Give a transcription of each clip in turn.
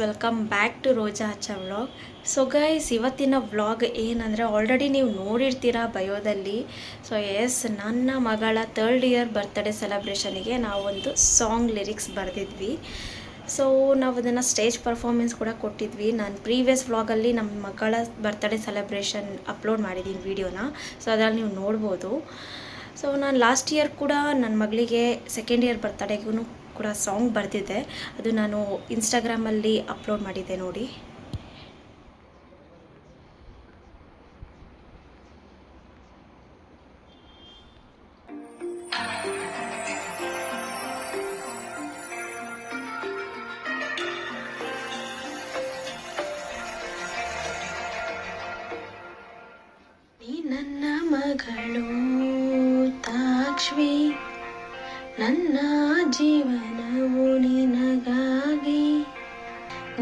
Welcome back to ರೋಜಾ ಹಚ್ಚ vlog. So guys, ಇವತ್ತಿನ vlog ಏನಂದರೆ ಆಲ್ರೆಡಿ ನೀವು ನೋಡಿರ್ತೀರ ಬಯೋದಲ್ಲಿ. ಸೊ ಎಸ್, ನನ್ನ ಮಗಳ 3rd ಇಯರ್ ಬರ್ತ್ಡೇ ಸೆಲೆಬ್ರೇಷನಿಗೆ ನಾವೊಂದು ಸಾಂಗ್ ಲಿರಿಕ್ಸ್ ಬರೆದಿದ್ವಿ. ಸೊ ನಾವು ಅದನ್ನು ಸ್ಟೇಜ್ ಪರ್ಫಾರ್ಮೆನ್ಸ್ ಕೂಡ ಕೊಟ್ಟಿದ್ವಿ. ನಾನು ಪ್ರೀವಿಯಸ್ ವ್ಲಾಗಲ್ಲಿ ನಮ್ಮ ಮಗಳ ಬರ್ತ್ಡೇ ಸೆಲೆಬ್ರೇಷನ್ ಅಪ್ಲೋಡ್ ಮಾಡಿದ್ದೀನಿ ವಿಡಿಯೋನ. ಸೊ ಅದರಲ್ಲಿ ನೀವು ನೋಡ್ಬೋದು. ಸೊ ನಾನು ಲಾಸ್ಟ್ ಇಯರ್ ಕೂಡ ನನ್ನ ಮಗಳಿಗೆ 2nd ಇಯರ್ ಬರ್ತ್ಡೇಗೂ ಕೂಡ ಸಾಂಗ್ ಬರೆದಿದ್ದೆ. ಅದು ನಾನು ಇನ್ಸ್ಟಾಗ್ರಾಮಲ್ಲಿ ಅಪ್ಲೋಡ್ ಮಾಡಿದ್ದೆ ನೋಡಿ. ನೀ ನನ್ನ ಮಗಳು ತಾಕ್ಷ್ವಿ, ನನ್ನ ಜೀವನವು ನಿನಗಾಗಿ,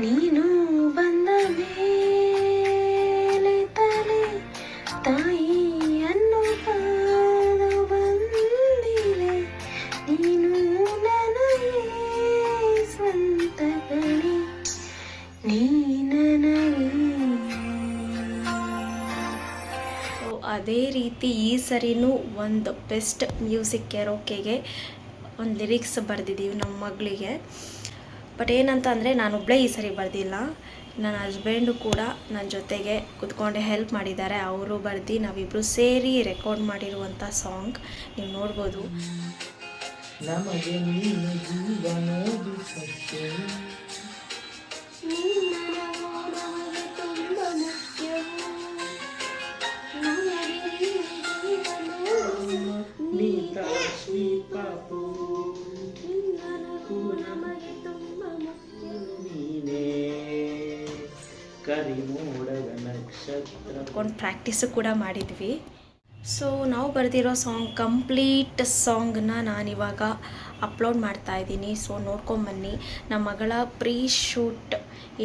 ನೀನು ಬಂದ ಮೇಲೆ ತಲೆ ತಾಯಿ ಅನ್ನುವುದು ಬಂದಿಲೆ, ನೀನು ನನಗೆ ಸ್ವಂತ ಕಣೆ, ನೀ ನನಗೆ. ಸೊ ಅದೇ ರೀತಿ ಈ ಸರಿನೂ ಒಂದು ಬೆಸ್ಟ್ ಮ್ಯೂಸಿಕ್ ಕೆರೋಕೆಗೆ ಒಂದು ಲಿರಿಕ್ಸ್ ಬರೆದಿದ್ದೀವಿ ನಮ್ಮ ಮಗಳಿಗೆ. ಬಟ್ ಏನಂತ ಅಂದರೆ ನಾನೊಬ್ಬಳೇ ಈ ಸರಿ ಬರೆದಿಲ್ಲ, ನನ್ನ ಹಸ್ಬೆಂಡು ಕೂಡ ನನ್ನ ಜೊತೆಗೆ ಕುತ್ಕೊಂಡೆ ಹೆಲ್ಪ್ ಮಾಡಿದ್ದಾರೆ. ಅವರು ಬರೆದು ನಾವಿಬ್ಬರು ಸೇರಿ ರೆಕಾರ್ಡ್ ಮಾಡಿರುವಂಥ ಸಾಂಗ್ ನೀವು ನೋಡ್ಬೋದು. ನಮಗೆ ನೀನು ಜೀವನೋದು ಸತ್ಯ, ಪ್ರಾಕ್ಟೀಸು ಕೂಡ ಮಾಡಿದ್ವಿ. ಸೊ ನಾವು ಬರೆದಿರೋ ಸಾಂಗ್ ಕಂಪ್ಲೀಟ್ ಸಾಂಗ್ನ ನಾನಿವಾಗ ಅಪ್ಲೋಡ್ ಮಾಡ್ತಾ ಇದ್ದೀನಿ. ಸೊ ನೋಡ್ಕೊಂಬನ್ನಿ. ನಮ್ಮ ಮಗಳ ಪ್ರೀ ಶೂಟ್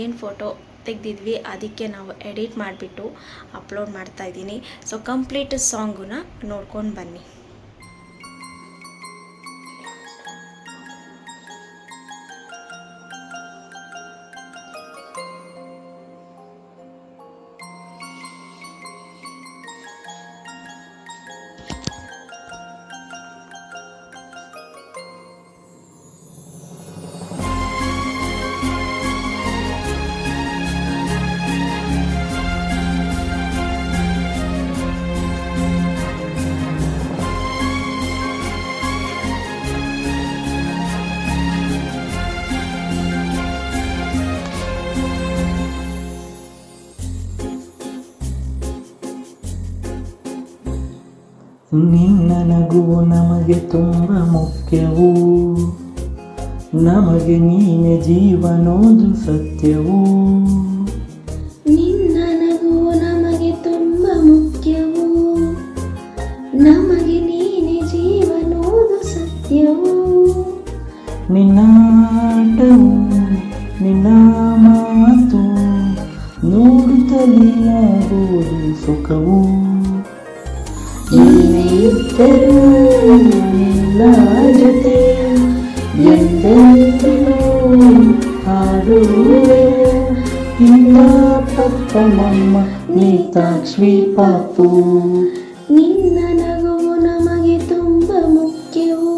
ಏನು ಫೋಟೋ ತೆಗೆದಿದ್ವಿ ಅದಕ್ಕೆ ನಾವು ಎಡಿಟ್ ಮಾಡಿಬಿಟ್ಟು ಅಪ್ಲೋಡ್ ಮಾಡ್ತಾ ಇದ್ದೀನಿ. ಸೊ ಕಂಪ್ಲೀಟ್ ಸಾಂಗನ್ನ ನೋಡ್ಕೊಂಡು ಬನ್ನಿ. ನಿನ್ನ ನಗುವು ನಮಗೆ ತುಂಬ ಮುಖ್ಯವು, ನಮಗೆ ನೀನೆ ಜೀವನೋದು ಸತ್ಯವು. ನಿನ್ನ ನಗುವು ನಮಗೆ ತುಂಬ ಮುಖ್ಯವು, ನಮಗೆ ನೀನೆ ಜೀವನೋದು ಸತ್ಯವು. ನಿನ್ನ ಆಟವು ನಿನ್ನ ಮಾತು ನೋಡುತ್ತಲೇ ಆಗುವುದು ಸುಖವು. ಏನಿದ್ದರೂ ನಿನ್ನ ಜೊತೆ ಎಂದೆಂದಿಗೂ ಹಾಡುವೆ. ಇಂದ ಪಪ್ಪ ಮಮ್ಮ ನೀ ತಾಕ್ಷ್ವಿ ಪಾಪು. ನಿನ್ನ ನಗುವು ನಮಗೆ ತುಂಬ ಮುಖ್ಯವು.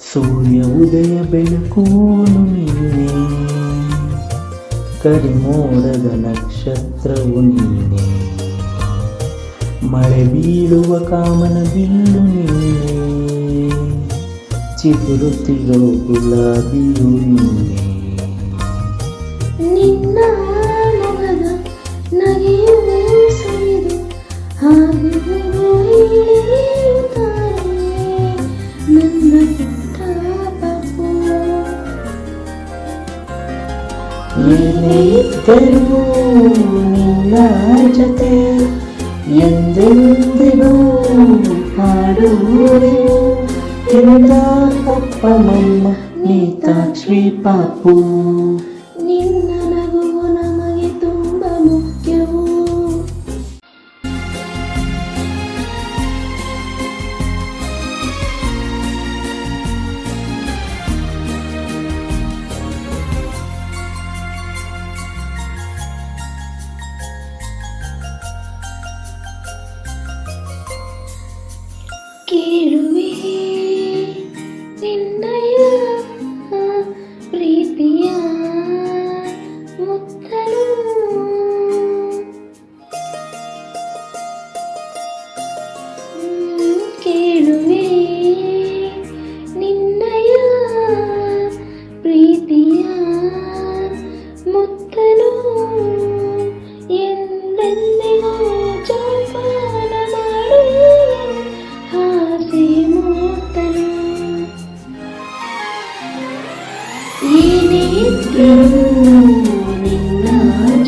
ಸೂರ್ಯ ಉದಯ ಬೆಳಕೂನು ನೀನೆ, ಕರಿಮೋಡದ ನಕ್ಷತ್ರವು ನೀನೆ, ಮಳೆ ಬೀಳುವ ಕಾಮನ ಬಿಲ್ಲು ನೀನೆ, ಚಿಗುರುತ್ತಿರೋ ಗುಲಾಬಿಯು ನೀನೆ. ನಿನ್ನ ಮೊಗದ ನಗೆಯು ಸುರಿದು ಹಾಗೂ ಇಳಿಯುತ್ತಾರೆ ನನ್ನ ಪುಟ್ಟ ಪಾಪು. ಏನೇ ಇದ್ದರೂ ನಿನ್ನ ಜೊತೆ ಎಂದೆಂದಿಗೂ ಹಾಡುವೆ ಎಂದ ಪಪ್ಪ ಮಮ್ಮ ನೀತಾಕ್ಷಿ ಪಾಪು. ನಿನ್ನ ನಗುವು ನಮಗೆ ತುಂಬ ಮುಖ್ಯವು. ಕೇಳುವೆ ನಿನ್ನಯ ಪ್ರೀತಿಯ ಮುತ್ತಲು. ಕೇಳುವೆ ನಿನ್ನಯ ಪ್ರೀತಿಯ ಮುತ್ತಲು. ಎಂದೆಂದಿಗೂ ಜೋಪಾನ ಮಾಡು ಆಸೆ ಮುತ್ತಲು. ಏನೇ ಇದ್ದರೂ ನಿನ್ನ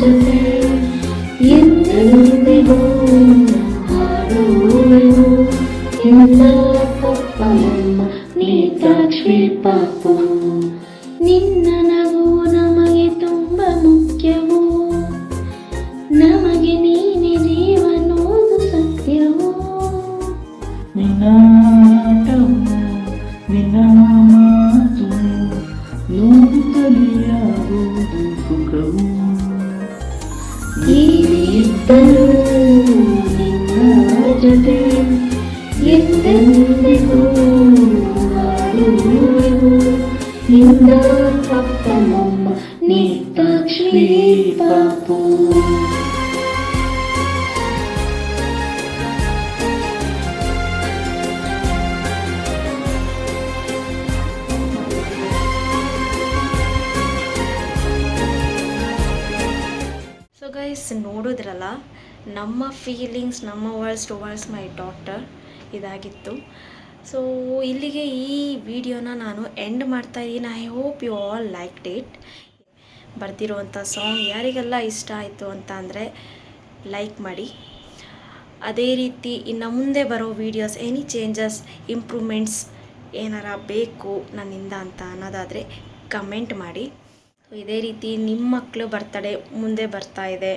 ಜೊತೆ ಎಂದೆಂದಿಗೂ ಹಾಡುವೆವು ಎಲ್ಲ ಪಪ್ಪ ಮಮ್ಮ ನೀತಾಕ್ಷಿ ಪಾಪು. ನಿನ್ನ ನಗುವು ನಮಗೆ ತುಂಬ ಮುಖ್ಯವು. ನಮಗೆ ನೀನೆ ಜೀವನೋದು ಸತ್ಯವು. ನಿನ್ನಾಟವು ನಿನ್ನ ಮಾತು ನೋಡುತ್ತಲಿಯಾಗುವುದು ಸುಖವು. ಏನಿದ್ದರೂ ನಿನ್ನ ಜೊತೆ ಎಂದೆಂದಿಗೂ ಹಾಡುವೆವು ನಿನ್ನ ಪಪ್ಪ ಮಮ್ಮ ನೀತಾಕ್ಷಿ ಪಾಪು. ಸೊ ಗೈಸ್, ನೋಡಿದ್ರಲ್ಲ ನಮ್ಮ ಫೀಲಿಂಗ್ಸ್, ನಮ್ಮ ವರ್ಡ್ಸ್ ಟುವರ್ಡ್ಸ್ ಮೈ ಡಾಟರ್ ಇದಾಗಿತ್ತು. ಸೊ ಇಲ್ಲಿಗೆ ಈ ವಿಡಿಯೋನ ನಾನು ಎಂಡ್ ಮಾಡ್ತಾ ಇದ್ದೀನಿ. I hope you all liked it. ಬರ್ದಿರೋವಂಥ ಸಾಂಗ್ ಯಾರಿಗೆಲ್ಲ ಇಷ್ಟ ಆಯಿತು ಅಂತ ಅಂದರೆ ಲೈಕ್ ಮಾಡಿ. ಅದೇ ರೀತಿ ಇನ್ನು ಮುಂದೆ ಬರೋ ವೀಡಿಯೋಸ್ ಎನಿ ಚೇಂಜಸ್, ಇಂಪ್ರೂವ್ಮೆಂಟ್ಸ್ ಏನಾರ ಬೇಕು ನನ್ನಿಂದ ಅಂತ ಅನ್ನೋದಾದರೆ ಕಮೆಂಟ್ ಮಾಡಿ. ಸೊ ಇದೇ ರೀತಿ ನಿಮ್ಮ ಮಕ್ಕಳು ಬರ್ತಡೇ ಮುಂದೆ ಬರ್ತಾ ಇದೆ,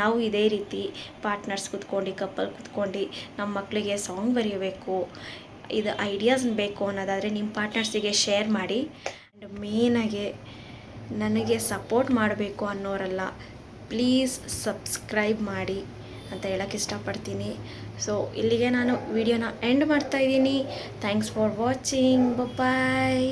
ನಾವು ಇದೇ ರೀತಿ ಪಾರ್ಟ್ನರ್ಸ್ ಕುತ್ಕೊಂಡು, ಕಪಲ್ ಕುತ್ಕೊಂಡು ನಮ್ಮ ಮಕ್ಕಳಿಗೆ ಸಾಂಗ್ ಬರೆಯಬೇಕು, ಇದು ಐಡಿಯಾಸ್ ಬೇಕು ಅನ್ನೋದಾದರೆ ನಿಮ್ಮ ಪಾರ್ಟ್ನರ್ಸಿಗೆ ಶೇರ್ ಮಾಡಿ. ಆ್ಯಂಡ್ ಮೇನಾಗೆ ನನಗೆ ಸಪೋರ್ಟ್ ಮಾಡಬೇಕು ಅನ್ನೋರೆಲ್ಲ ಪ್ಲೀಸ್ ಸಬ್ಸ್ಕ್ರೈಬ್ ಮಾಡಿ ಅಂತ ಹೇಳೋಕ್ಕೆ ಇಷ್ಟಪಡ್ತೀನಿ. ಸೊ ಇಲ್ಲಿಗೆ ನಾನು ವಿಡಿಯೋನ ಎಂಡ್ ಮಾಡ್ತಾ ಇದ್ದೀನಿ. Thanks for watching. ಬಾಯ್.